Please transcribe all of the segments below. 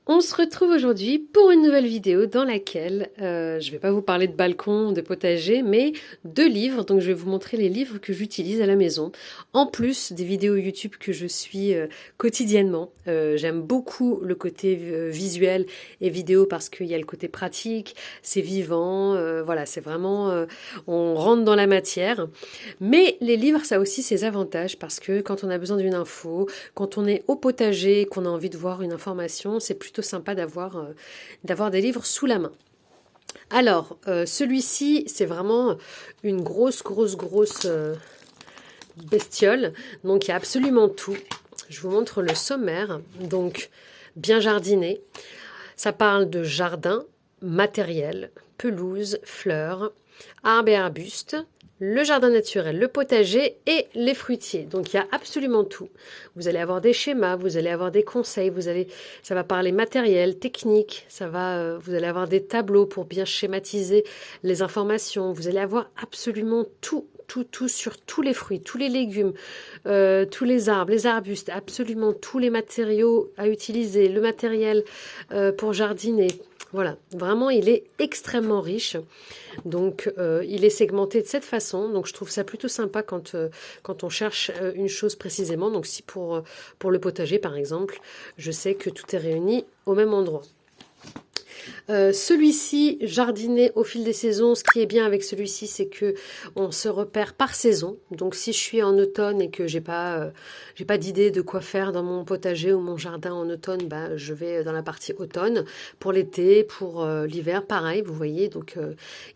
On se retrouve aujourd'hui pour une nouvelle vidéo dans laquelle je vais pas vous parler de balcon, de potager, mais de livres. Donc je vais vous montrer les livres que j'utilise à la maison, en plus des vidéos YouTube que je suis quotidiennement. J'aime beaucoup le côté visuel et vidéo parce qu'il y a le côté pratique, c'est vivant, voilà, c'est vraiment, on rentre dans la matière. Mais les livres, ça a aussi ses avantages parce que quand on a besoin d'une info, quand on est au potager, qu'on a envie de voir une information, c'est plutôt sympa d'avoir des livres sous la main. Alors, celui-ci, c'est vraiment une grosse bestiole. Donc, il y a absolument tout. Je vous montre le sommaire. Donc, bien jardiné. Ça parle de jardin, matériel, pelouse, fleurs, arbres et arbustes, le jardin naturel, le potager et les fruitiers. Donc il y a absolument tout. Vous allez avoir des schémas, vous allez avoir des conseils, ça va parler matériel, technique, vous allez avoir des tableaux pour bien schématiser les informations. Vous allez avoir absolument tout sur tous les fruits, tous les légumes, tous les arbres, les arbustes, absolument tous les matériaux à utiliser, le matériel pour jardiner. Voilà, vraiment, il est extrêmement riche. Donc, il est segmenté de cette façon. Donc, je trouve ça plutôt sympa quand on cherche une chose précisément. Donc, si pour le potager, par exemple, je sais que tout est réuni au même endroit. Celui-ci, jardiné au fil des saisons, ce qui est bien avec celui-ci, c'est que on se repère par saison. Donc si je suis en automne et que j'ai pas d'idée de quoi faire dans mon potager ou mon jardin en automne, bah, je vais dans la partie automne. Pour l'été, pour l'hiver, pareil, vous voyez. Donc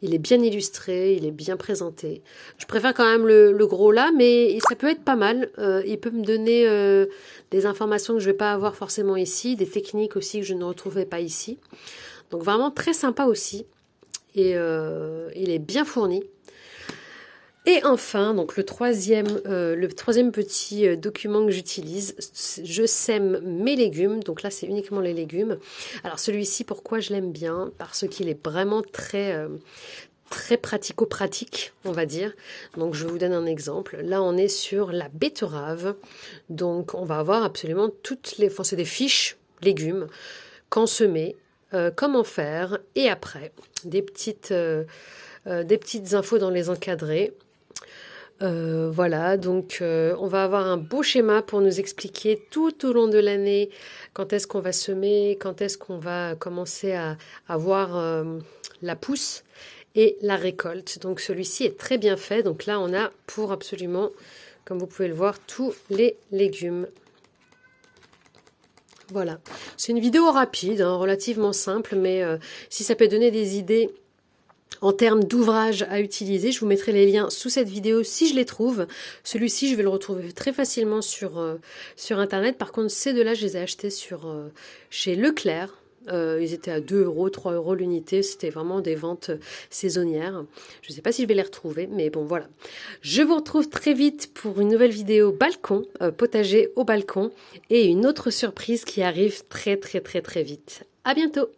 il est bien illustré, il est bien présenté. Je préfère quand même le gros là, mais ça peut être pas mal. Il peut me donner des informations que je vais pas avoir forcément ici, des techniques aussi que je ne retrouvais pas ici. Donc vraiment très sympa aussi. Et il est bien fourni. Et enfin, donc le troisième petit document que j'utilise, je sème mes légumes. Donc là, c'est uniquement les légumes. Alors celui-ci, pourquoi je l'aime bien? Parce qu'il est vraiment très pratico-pratique, on va dire. Donc je vous donne un exemple. Là, on est sur la betterave. Donc on va avoir absolument enfin c'est des fiches légumes, quand semer, comment faire, et après, des petites infos dans les encadrés. Voilà, donc on va avoir un beau schéma pour nous expliquer tout au long de l'année quand est-ce qu'on va semer, quand est-ce qu'on va commencer à voir la pousse et la récolte. Donc celui-ci est très bien fait. Donc là, on a pour absolument, comme vous pouvez le voir, tous les légumes. Voilà, c'est une vidéo rapide, hein, relativement simple, mais si ça peut donner des idées en termes d'ouvrages à utiliser, je vous mettrai les liens sous cette vidéo si je les trouve. Celui-ci, je vais le retrouver très facilement sur Internet. Par contre, ces deux-là, je les ai achetés chez Leclerc. Ils étaient à 2 euros, 3 euros l'unité. C'était vraiment des ventes saisonnières. Je ne sais pas si je vais les retrouver, mais bon, voilà. Je vous retrouve très vite pour une nouvelle vidéo balcon, potager au balcon, et une autre surprise qui arrive très vite. À bientôt!